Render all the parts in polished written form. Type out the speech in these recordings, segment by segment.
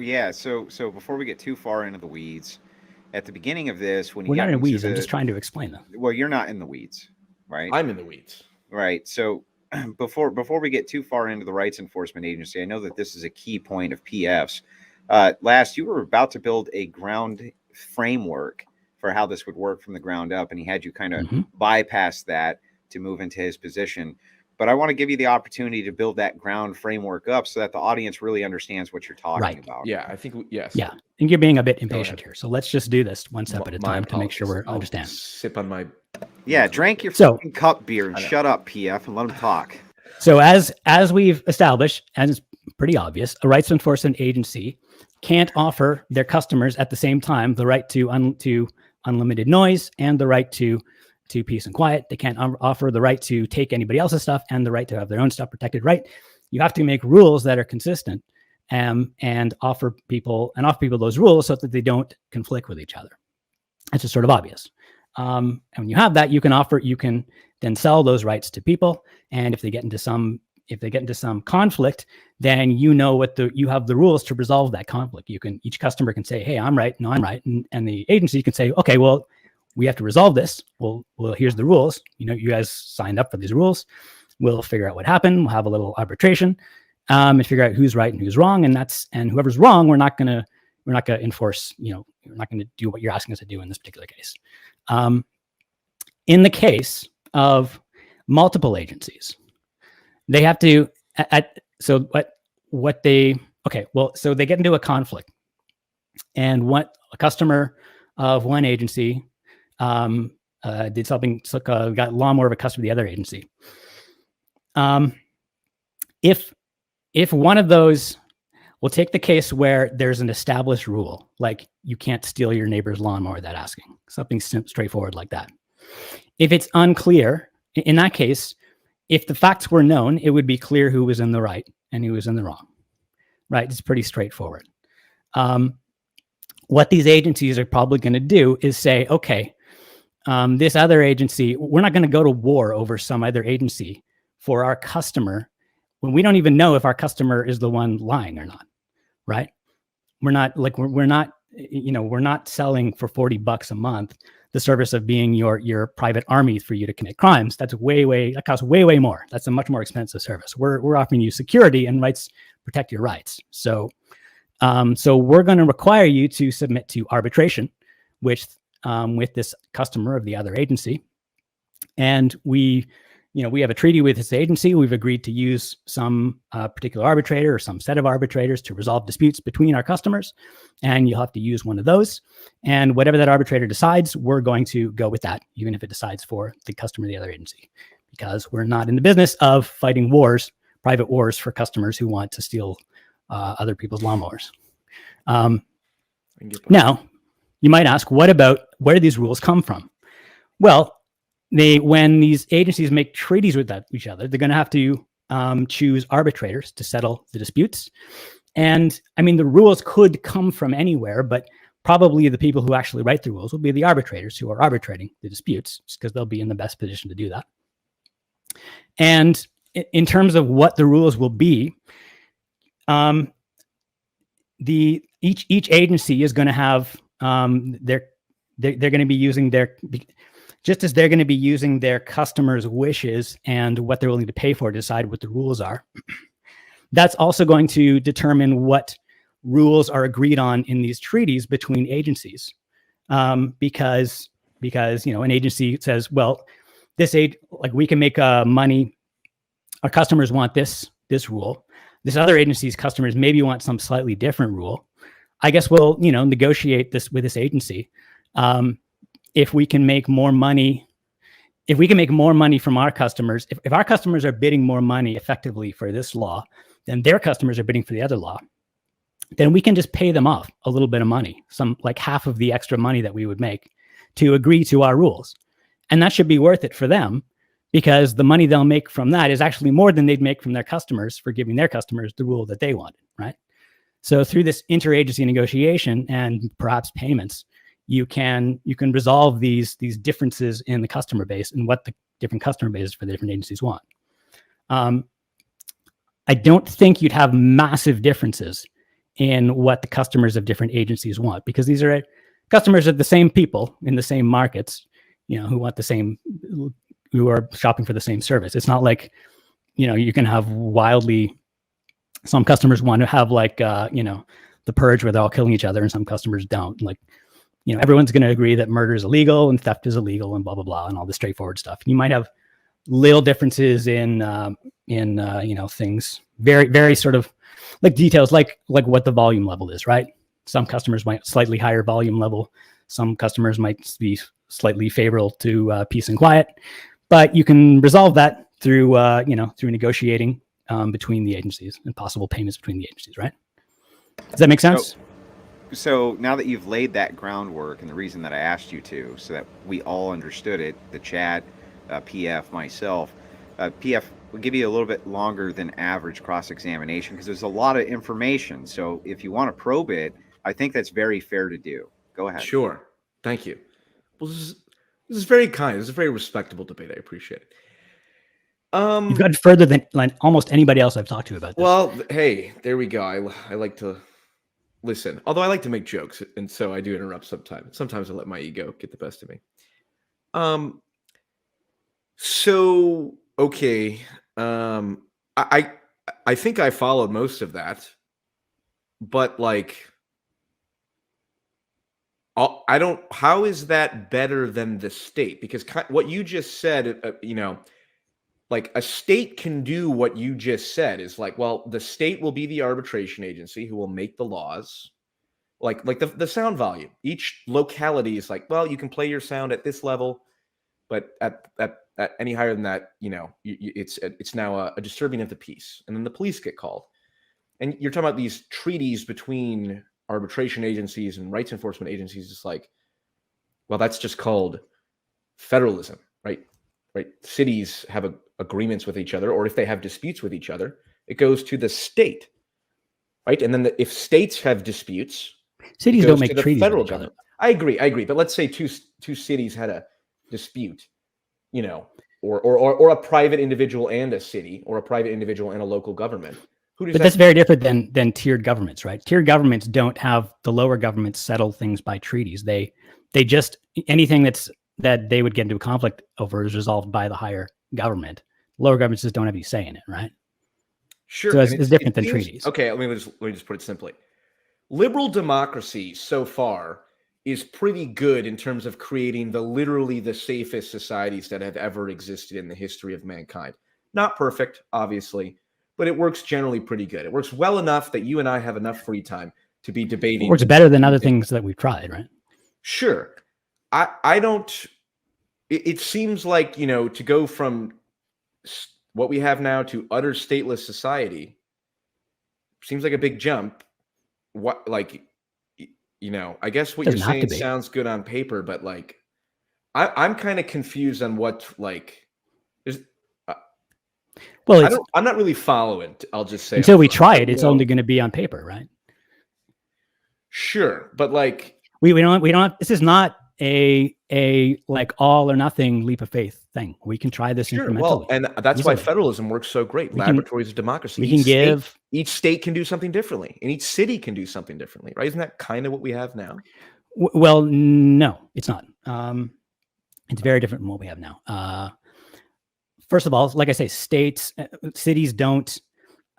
yeah, so before we get too far into the weeds, at the beginning of this, when you We're got not in the into weeds. I'm just trying to explain them. well, you're not in the weeds, right? I'm in the weeds. Right. So before we get too far into the rights enforcement agency, I know that this is a key point of PFs. Last, you were about to build a ground framework for how this would work from the ground up, and he had you kind of bypass that to move into his position. But I want to give you the opportunity to build that ground framework up so that the audience really understands what you're talking about. Yeah, I think yes. Yeah, I think you're being a bit impatient here. So let's just do this one step at a time to make sure we I'll understand. Sip on my. Yeah, drink your fucking cup beer and shut up, PF, and let him talk. So as we've established, and it's pretty obvious, a rights enforcement agency can't offer their customers at the same time the right to unlimited noise and the right to peace and quiet. They can't offer the right to take anybody else's stuff and the right to have their own stuff protected. Right? You have to make rules that are consistent, and offer people those rules so that they don't conflict with each other. That's just sort of obvious. And when you have that, you can then sell those rights to people. And if they get into some conflict, then you have the rules to resolve that conflict. Each customer can say, hey, I'm right. No, I'm right. And the agency can say, okay, well, we have to resolve this. Well, here's the rules. You guys signed up for these rules. We'll figure out what happened. We'll have a little arbitration, and figure out who's right and who's wrong. And whoever's wrong, we're not going to enforce, we're not going to do what you're asking us to do in this particular case. In the case of multiple agencies, they have to, so they get into a conflict, and what a customer of one agency did something, got a lot more of a customer of the other agency. If one of those, we'll take the case where there's an established rule, like you can't steal your neighbor's lawnmower without asking, something straightforward like that. If it's unclear, in that case, if the facts were known, it would be clear who was in the right and who was in the wrong, right? It's pretty straightforward. What these agencies are probably going to do is say, okay, this other agency, we're not going to go to war over some other agency for our customer when we don't even know if our customer is the one lying or not, right? We're not selling for $40 a month the service of being your private army for you to commit crimes. That costs way more. That's a much more expensive service. We're offering you security and rights, protect your rights. So we're going to require you to submit to arbitration, with this customer of the other agency. And we have a treaty with this agency. We've agreed to use some particular arbitrator or some set of arbitrators to resolve disputes between our customers. And you'll have to use one of those. And whatever that arbitrator decides, we're going to go with that, even if it decides for the customer of the other agency, because we're not in the business of fighting wars, private wars for customers who want to steal other people's lawnmowers. Now, you might ask, where do these rules come from? Well, when these agencies make treaties with each other, they're going to have to choose arbitrators to settle the disputes. And I mean, the rules could come from anywhere, but probably the people who actually write the rules will be the arbitrators who are arbitrating the disputes, because they'll be in the best position to do that. And in terms of what the rules will be, each agency is going to have they're going to be using just as they're going to be using their customers' wishes and what they're willing to pay for to decide what the rules are. That's also going to determine what rules are agreed on in these treaties between agencies, because an agency says, well, we can make money. Our customers want this rule. This other agency's customers maybe want some slightly different rule. I guess we'll negotiate this with this agency. If we can make more money from our customers, if our customers are bidding more money effectively for this law than their customers are bidding for the other law, then we can just pay them off a little bit of money, like half of the extra money that we would make, to agree to our rules. And that should be worth it for them, because the money they'll make from that is actually more than they'd make from their customers for giving their customers the rule that they wanted, right? So through this interagency negotiation and perhaps payments, you can resolve these differences in the customer base and what the different customer bases for the different agencies want. I don't think you'd have massive differences in what the customers of different agencies want, because these are customers of the same people in the same markets, who want the same, who are shopping for the same service. It's not like, you can have some customers want to have like, the purge where they're all killing each other, and some customers don't. Like, everyone's going to agree that murder is illegal and theft is illegal and blah, blah, blah, and all the straightforward stuff. You might have little differences in things, very, very sort of like details, like what the volume level is, right? Some customers might slightly higher volume level. Some customers might be slightly favorable to peace and quiet, but you can resolve that through negotiating between the agencies and possible payments between the agencies, right? Does that make sense? So now that you've laid that groundwork, and the reason that I asked you to, so that we all understood it, the chat, PF, myself, PF will give you a little bit longer than average cross-examination because there's a lot of information. So if you want to probe it, I think that's very fair to do. Go ahead. Sure. Thank you. Well, this is very kind. This is a very respectable debate. I appreciate it. You've gotten further than like almost anybody else I've talked to about this. Well, hey, there we go. I like to listen, although I like to make jokes, and so I do interrupt sometimes. Sometimes I let my ego get the best of me. So okay, I think I followed most of that, but like, I don't. How is that better than the state? Because what you just said, like a state can do what you just said is like, well, the state will be the arbitration agency who will make the laws, like the sound volume. Each locality is like, well, you can play your sound at this level, but at any higher than that, it's now a disturbing of the peace, and then the police get called. And you're talking about these treaties between arbitration agencies and rights enforcement agencies. It's like, well, that's just called federalism, right? Right? Cities have agreements with each other, or if they have disputes with each other, it goes to the state, right? And then if states have disputes, cities don't make treaties federal with each other. I agree. But let's say two cities had a dispute, or a private individual and a city, or a private individual and a local government. But that's very different than tiered governments, right? Tiered governments don't have the lower governments settle things by treaties. They just, anything that they would get into a conflict over is resolved by the higher government. Lower governments just don't have any say in it, right? Sure. So it's different than treaties. Okay, let me just put it simply. Liberal democracy so far is pretty good in terms of creating literally the safest societies that have ever existed in the history of mankind. Not perfect, obviously, but it works generally pretty good. It works well enough that you and I have enough free time to be debating. It works better than other things that we've tried, right? Sure. I don't, it seems like, to go from what we have now to utter stateless society seems like a big jump. I guess what you're saying sounds good on paper, but like, I'm kind of confused on what, like, there's, well, I'm not really following. I'll just say until we try it, it's only going to be on paper, right? Sure, but like we don't. This is not a like all or nothing leap of faith thing. We can try this incrementally. Well, and that's why federalism works so great. Laboratories of democracy. We can give each state can do something differently, and each city can do something differently, right? Isn't that kind of what we have now? Well, no, it's not. It's very different from what we have now. First of all, like I say, cities are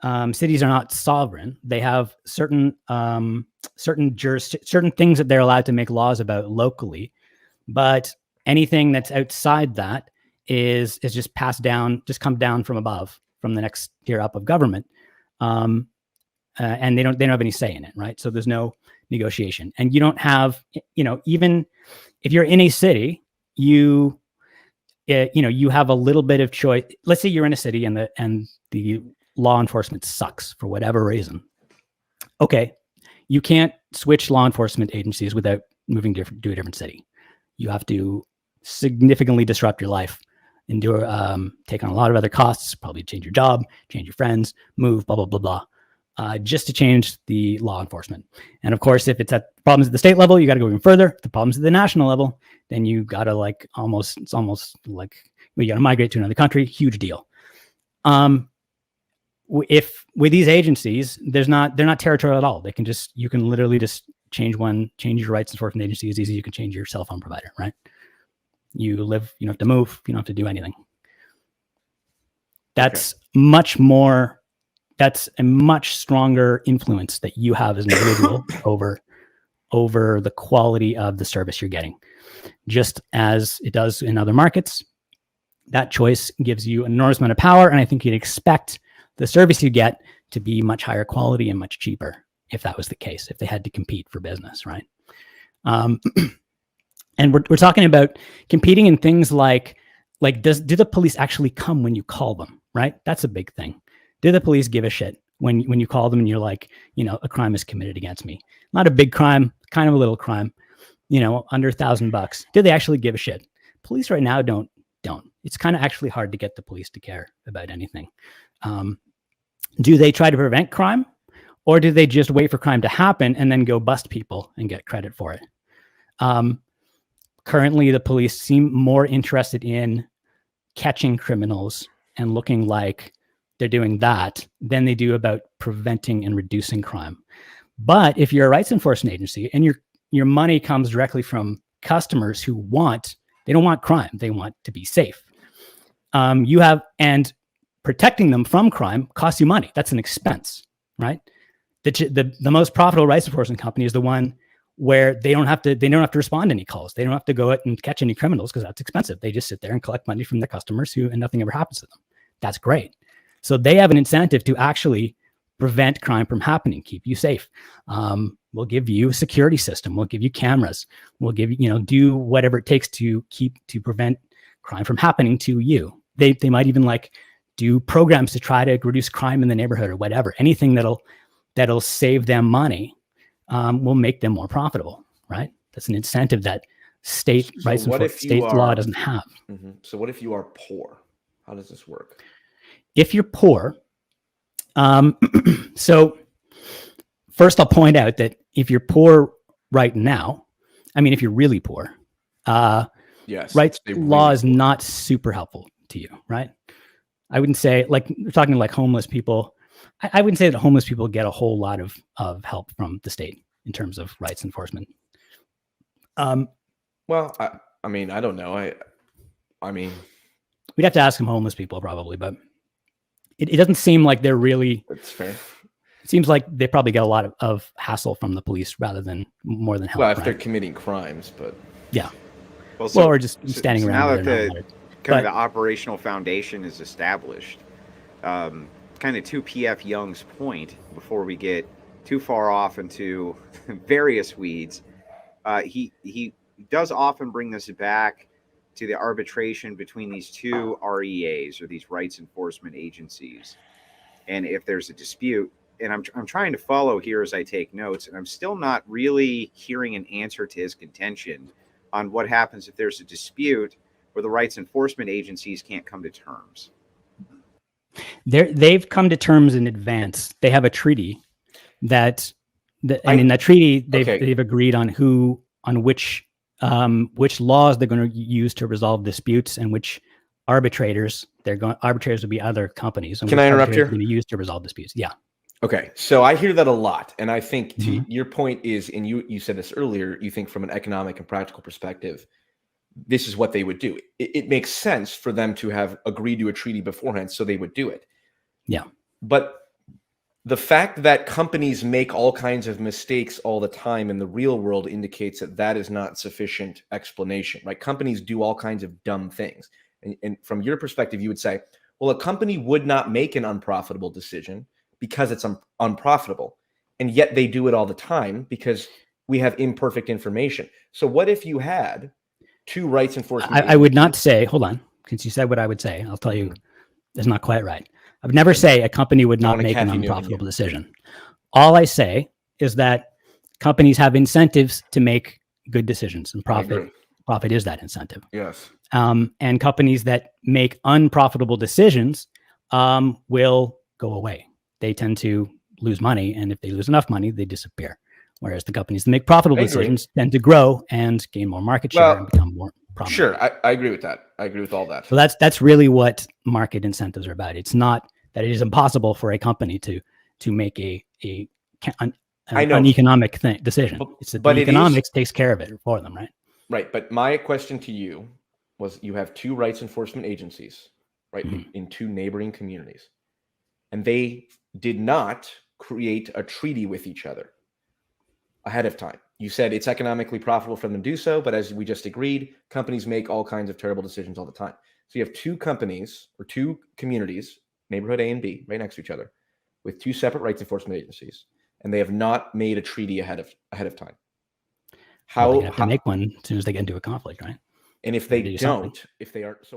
not sovereign. They have certain things that they're allowed to make laws about locally, but anything that's outside that is just passed down, just come down from above, from the next tier up of government, and they don't have any say in it, right? So there's no negotiation, and you don't have, even if you're in a city, you have a little bit of choice. Let's say you're in a city and the law enforcement sucks for whatever reason. Okay, you can't switch law enforcement agencies without moving to a different city. You have to significantly disrupt your life and take on a lot of other costs, probably change your job, change your friends, move, blah, blah, blah, blah, just to change the law enforcement. And of course, if it's at problems at the state level, you got to go even further. If the problems at the national level, then you got to it's almost like we got to migrate to another country. Huge deal. if with these agencies, they're not territorial at all. You can literally just change your rights enforcement agency as easy as you can change your cell phone provider, right? You don't have to move, you don't have to do anything. That's that's a much stronger influence that you have as an individual over the quality of the service you're getting. Just as it does in other markets, that choice gives you an enormous amount of power. And I think you'd expect the service you get to be much higher quality and much cheaper if that was the case, if they had to compete for business, right? And we're talking about competing in things like do the police actually come when you call them, right? That's a big thing. Do the police give a shit when you call them and you're like, a crime is committed against me? Not a big crime, kind of a little crime, under $1,000. Do they actually give a shit? Police right now don't. It's kind of actually hard to get the police to care about anything. Do they try to prevent crime, or do they just wait for crime to happen and then go bust people and get credit for it? Currently, the police seem more interested in catching criminals and looking like they're doing that than they do about preventing and reducing crime. But if you're a rights enforcement agency and your money comes directly from customers who they don't want crime, they want to be safe. And protecting them from crime costs you money. That's an expense, right? The most profitable rights enforcement company is the one where they don't have to respond to any calls. They don't have to go out and catch any criminals because that's expensive. They just sit there and collect money from their customers and nothing ever happens to them. That's great. So they have an incentive to actually prevent crime from happening, keep you safe. We'll give you a security system. We'll give you cameras. We'll give you, do whatever it takes to prevent crime from happening to you. They might even do programs to try to reduce crime in the neighborhood or whatever. Anything that'll save them money will make them more profitable, right? That's an incentive that state rights and state law doesn't have. Mm-hmm. So what if you are poor? How does this work? If you're poor, so first I'll point out that if you're poor right now, if you're really poor, yes, rights law is not super helpful to you, right? I wouldn't say we're talking homeless people. I wouldn't say that homeless people get a whole lot of help from the state in terms of rights enforcement. Well, I don't know. We'd have to ask some homeless people probably, but it doesn't seem like they're really. That's fair. It seems like they probably get a lot of hassle from the police rather than more than help. Well, if they're committing crimes, but yeah. Well, or just standing around. Now that the operational foundation is established, kind of to PFJung's point, before we get too far off into various weeds, he does often bring this back to the arbitration between these two REAs, or these rights enforcement agencies. And if there's a dispute, and I'm trying to follow here as I take notes, and I'm still not really hearing an answer to his contention on what happens if there's a dispute where the rights enforcement agencies can't come to terms. They've come to terms in advance. They have a treaty that treaty they've agreed on which laws they're going to use to resolve disputes and which arbitrators will be other companies. And can I interrupt here? Going to use to resolve disputes. Yeah. Okay. So I hear that a lot. And I think your point is, and you said this earlier, you think from an economic and practical perspective, this is what they would do. It makes sense for them to have agreed to a treaty beforehand, so they would do it. Yeah. But the fact that companies make all kinds of mistakes all the time in the real world indicates that is not sufficient explanation, right? Companies do all kinds of dumb things. And from your perspective, you would say, well, a company would not make an unprofitable decision because it's unprofitable. And yet they do it all the time because we have imperfect information. So what if you had two rights enforcement? I would not say, hold on, since you said what I would say, I'll tell you, that's not quite right. I would never say a company would not make an unprofitable decision. All I say is that companies have incentives to make good decisions, and profit is that incentive. Yes. And companies that make unprofitable decisions will go away. They tend to lose money, and if they lose enough money, they disappear. Whereas the companies that make profitable decisions tend to grow and gain more market share and become more profitable. Sure, I agree with that. I agree with all that. So that's really what market incentives are about. It's not that it is impossible for a company to make an I know. economic decision. It's that but the it is- economics takes care of it for them, right? Right. But my question to you was, you have two rights enforcement agencies, right, in two neighboring communities, and they did not create a treaty with each other ahead of time. You said it's economically profitable for them to do so, but as we just agreed, companies make all kinds of terrible decisions all the time. So you have two companies or two communities, neighborhood A and B, right next to each other, with two separate rights enforcement agencies, and they have not made a treaty ahead of time. Well, they're gonna have to make one as soon as they get into a conflict, right? And if they do something. don't, if they aren't so